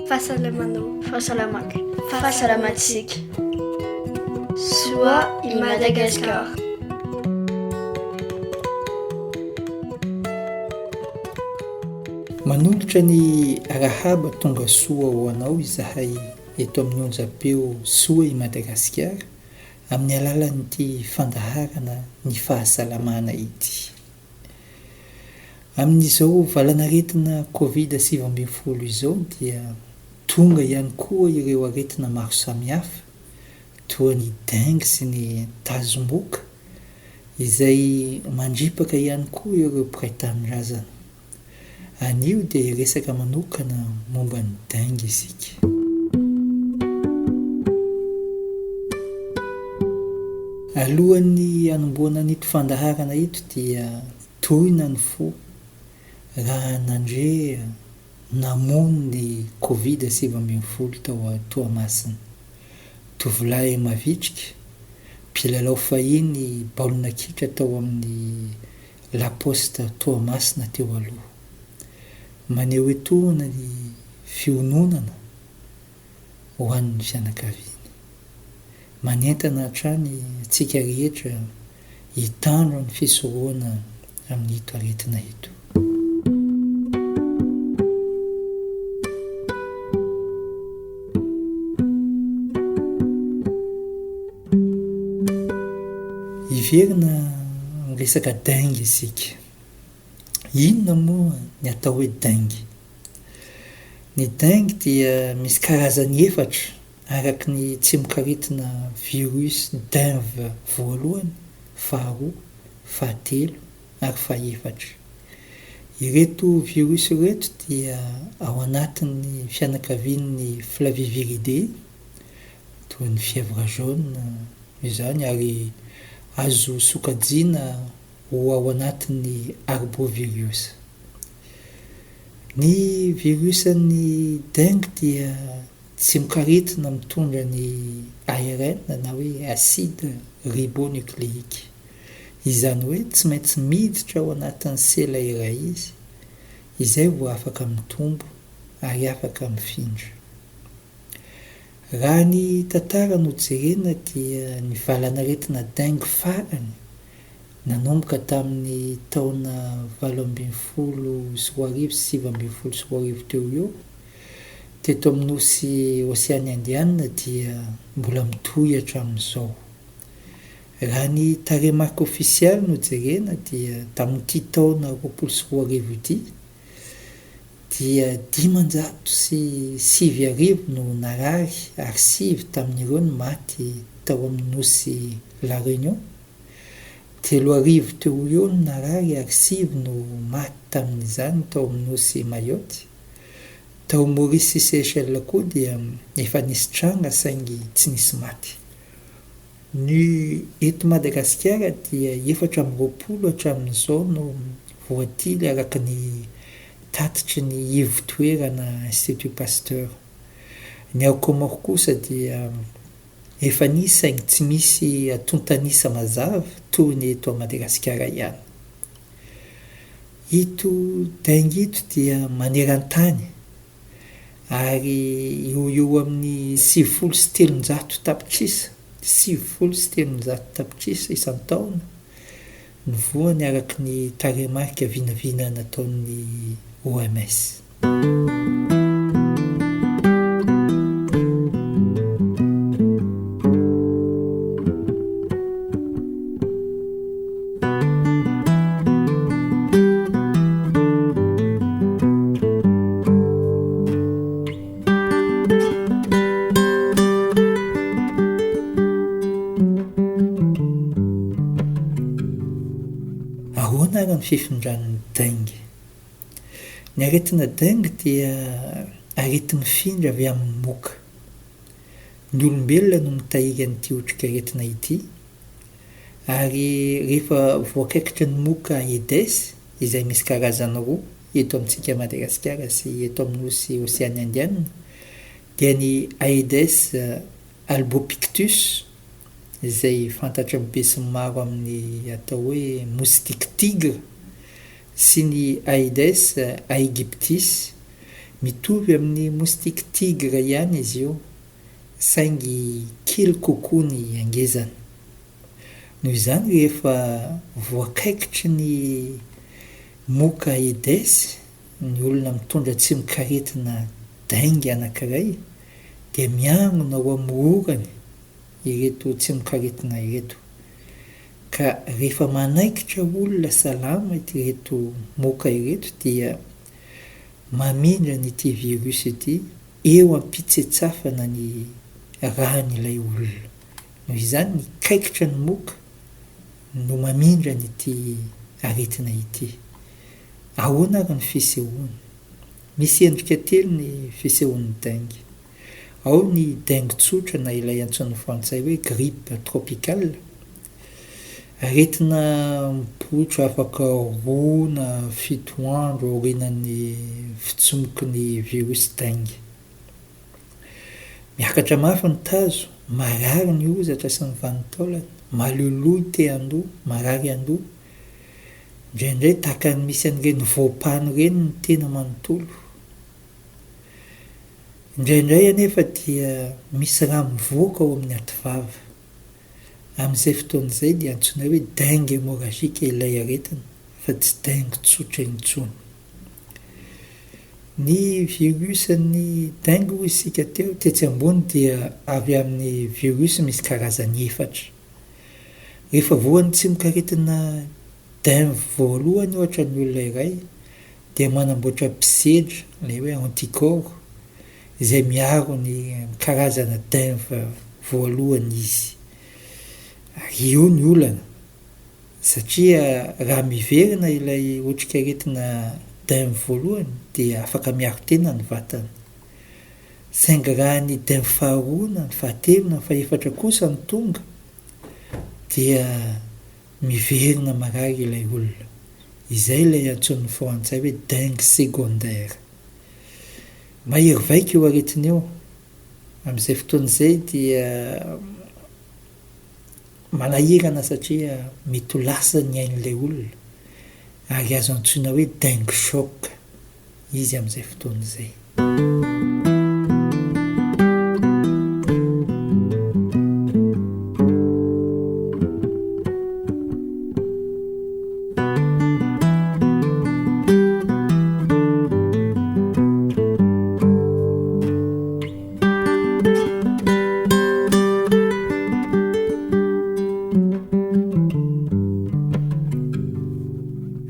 Fahasalamanao. Fahasalamana. Fahasalamatsika. Soa i Madagasikara. Manolotra ny rahaba tonga soa ho anao izahay eto amin'ny onjam-peo soa i Madagasikara amin'ny alalan'ity fandaharana ny fahasalamana ity. Amin'izao valanaretina Covid-19 izao dia tonga ihany koa ireo aretina maro samihafa toa ny dengue sy ny tazomboka izay mandripaka ihany koa ireo mpiray tanindrazana. Anio dia resaka manokana momba ny dengue isika. Alohan'ny anomboana an'ito fandaharana ito dia tohina ny fo raha nandre namono ny Covid-19 tao Toamasina. Tovolahy mavitrika mpilalao fahiny baolina kitra tao amin'ny laposta Toamasina teo aloha. Maneho etoana ny fiononana ho an'ny fianakaviany. Manentana hatrany antsika rehetra hitandro ny fisorohana amin'ito aretina ito. Iverina resaka dengue isika. Inona moa ny atao hoe dengue? Ny dengue dia misy karazany efatra araka ny tsy mikaretina virus dengue voalohany, faharoa, fahatelo ary fahaefatra. Ireto virus ireto dia ao anatin'ny fianakavian'ny flaviviridae toy ny fièvre jaune izany ary azo sokajiana ho ao anatin'ny arbovirus. Ny virusan'ny dengue dia tsy mikaretina mitondra ny ARN na hoe acide ribonucléique. Izany hoe tsy maintsy miditra ao anatin'ny sela iray izy, izay vao afaka mitombo ary afaka mifindra. Raha ny tantara no jerena dia ny valanaretina dengue farany nanomboka tamin'ny taona 1870 sy 1870 teo eo, teto amin'ny nosy Oseany Indiana dia mbola mitohy hatramin'izao. Raha ny taremarika ofisialy no jerena dia tamin'ity taona 2010 ity dia 505 no narary ary 5 tamin'ireo no maty tao amin'ny nosy La Réunion. 3,000 teo eo no narary ary 5 no maty tamin'izany tao amin'ny nosy Mayotte. Tao Maurice sy Seychelles koa dia efa nisy tranga saingy tsy nisy maty. Ny eto Madagasikara dia 420 hatramin'izao no voatily araka ny tatitry ny ivo-toerana Institut Pasteur. Ny ao Comore kosa dia efa nisy saingy tsy misy atontanisa mazava toy ny eto Madagasikara ihany. Ito dengue ito dia maneran-tany ary eo amin'ny 700 tapitrisa, 700 tapitrisa isan-taona ny voany araka ny taremarika vinavina nataon'ny OMS. Ahoana ary ny fifindran'ny dengue? Ny aretina dengue dia arety mifindra avy amin'ny moka. Ny olombelona no mitahiry an'ity otrika aretina ity ary rehefa voakaikitra ny moka Aedes izay misy karazany roa eto amintsika Madagasikara sy eto amin'ny nosy Oseany Indiana dia ny Aedes albopictus izay fantatra be sy maro amin'ny atao hoe moustique tigre sy ny Aedes aegyptis mitovy amin'ny moustique tigre ihany izy io, saingy kely kokoa ny angezany. Noho izany rehefa voakaikitry ny moka Aedes, ny olona mitondra tsimikaretina dengue anankiray, dia miangona ao amin'ny orany ireto tsimikaretina ireto. Ka rehefa manaikitra olona salama ireto moka ireto dia mamindra n'ity virus ity eo ampitsetsafana ny ran'ilay olona. Noho izany ny kaikitra ny moka no mamindra n'ity aretina ity. Ahoana ary ny fisehoany? Misy endrika telo ny fisehoan'ny dengue. Ao ny dengue tsotra na ilay antsoin'ny frantsay hoe grippe tropicale. Aretina mipoitra afaka roa na fito andro aorianan'ny fitsomokin'ny virus dengue. Miakatra mafy ny tazo, marary ny ozatra sy ny vanintaolana, maloloha te andoha, marary andoha. Indraindray tahaka ny misy an'ireny voapano ireny ny tena manontolo. Indraindray anefa dia misy raha mivoaka ao amin'ny ativava. Amin'izay fotoan'izay dia antsoina hoe dengue hémorragique ilay aretina, fa tsy dengue tsotra intsony. Ny virusan'ny dengue hoy isika teo tetsy ambony dia avy amin'ny virus misy karazany efatra. Rehefa voan'ny tsimikaretina dengue voalohany ohatra ny olona iray, dia manamboatra mpisedra, ilay hoe anticorps, izay miaro ny karazana dengue voalohany izy. Io ny olana, satria raha miverina ilay otrikaretina dengue voalohany dia afaka miaro tena ny vatany. Saingy raha ny dengue faharoa na ny fahatelo na ny fahaefatra kosa ny tonga, dia miverina marary ilay olona. Izay ilay antsoin'ny frantsay hoe dengue secondaire. Mahery vaika io aretina eo. Amin'izay fotoan'izay dia manahirana satria mety ho lasa ny ain'ilay olona. Ary azo antsoina hoe dengue choc izy amin'izay fotoan'izay.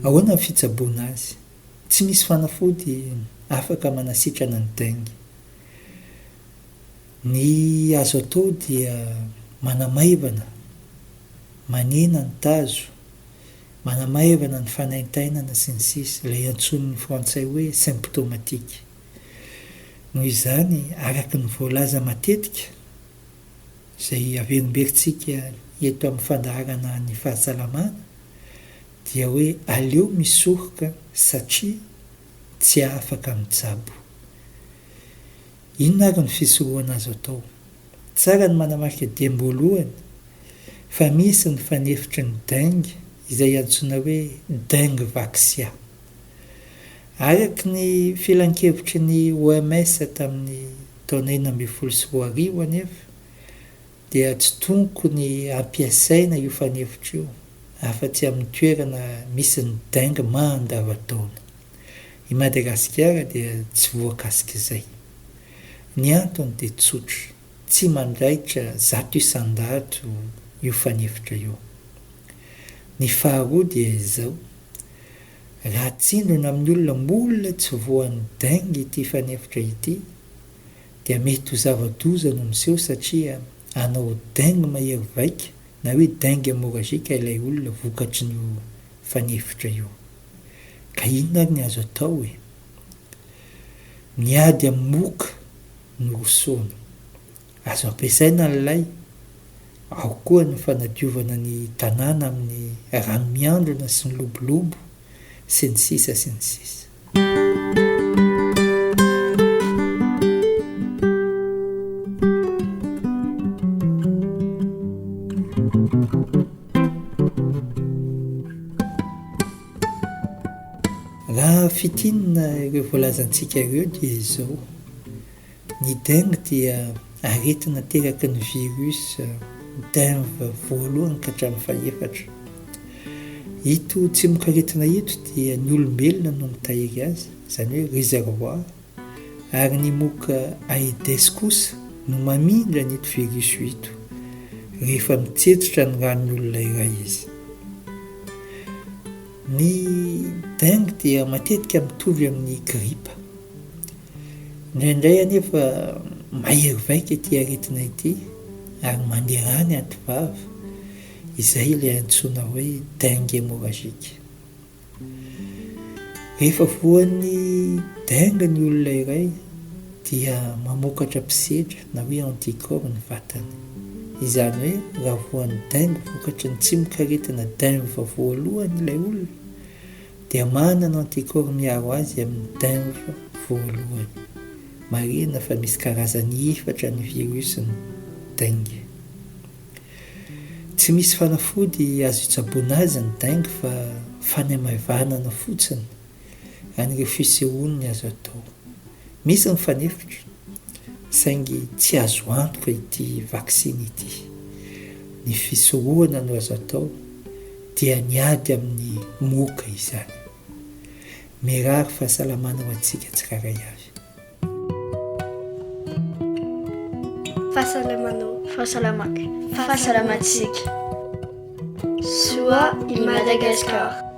Ahoana ny fitsaboana azy? Tsy misy fanafody afaka manasitrana ny dengue. Ny azo atao dia manamaivana, manena ny tazo, manamaivana ny fanaintainana sy ny sisa, ilay antsoin'ny frantsay hoe symptomatique. Noho izany, araka ny voalaza matetika, izay averimberintsika eto amin'ny Fandaharana ny Fahasalamana, dia hoe aleo misoroka satria tsy afaka mitsabo. Inona ary ny fisorohana azo atao? Tsara ny manamarika diam-boalohany fa misy ny fanefitry ny dengue izay antsoina hoe dengue vaccin. Araka ny filan-kevitry ny OMS tamin'ny taona 2012 anefa, dia tsy tokony ampiasaina io fanefitra io afa-tsy amin'ny toerana misy ny dengue mandavataona. I Madagasikara dia tsy voakasika izay. Ny antony dia tsotra, tsy mandraitra zato isan-dato io fanefitra io. Ny faharoa dia izao, raha tsindrona amin'ny olona molona tsy voan'ny dengue ity fanefitra ity, dia mety ho zava-doza no miseho satria anao dengue mahery vaika, na hoe dengue hémorragique ilay olona vokatry ny fanefitra io. Ka inona ary ny azo atao e? Miady amin'ny moka no rosoana. Azo ampiasaina ny lay, ao koa ny fanadiovana ny tanàna amin'ny rano miandrona sy ny lobolobo, sy ny sisa sy ny sisa. Raha fitinina ireo voalazantsika ireo dia izao. Ny dengue dia aretina teraka ny virus dengue voalohany ka hatramin'ny faefatra. Ito tsy mikaretina ito dia ny olombelona no mitahiry azy, izany hoe réservoir, ary ny moka Aedes kosa no mamindra nyito virus ito rehefa mitsetsotra ny ranony olona iray izy. Ny dengue dia matetika mitovy amin'ny gripa. Indraindray anefa mahery vaika ity aretina ity ary manderany antovava, izay ilay antsoina hoe dengue hémorragique. Rehefa voan'ny dengue ny olona iray dia mamokatra mpisedra na hoe anticorps ny vatany. Izany hoe raha voan'ny dengue vokatra ny tsy mikaretina dengue voalohany ilay olona dia manana anticorps miaro azy amin'ny dengue voalohany. Marina fa misy karazany efatra ny virus ny dengue. Tsy misy fanafody azo itsaboana azy ny dengue fa fanamavanana fotsiny an'ireo fisehoany azo atao. Misy ny fanefitra saingy tsy azo antoka ity vaksiny ity. Ny fisehoana no azo atao dia niady amin'ny moka izany. Mirary fahasalamana ho antsika tsiraray avy. Fahasalamaka. Fahasalamatsika. Soa i Madagasikara.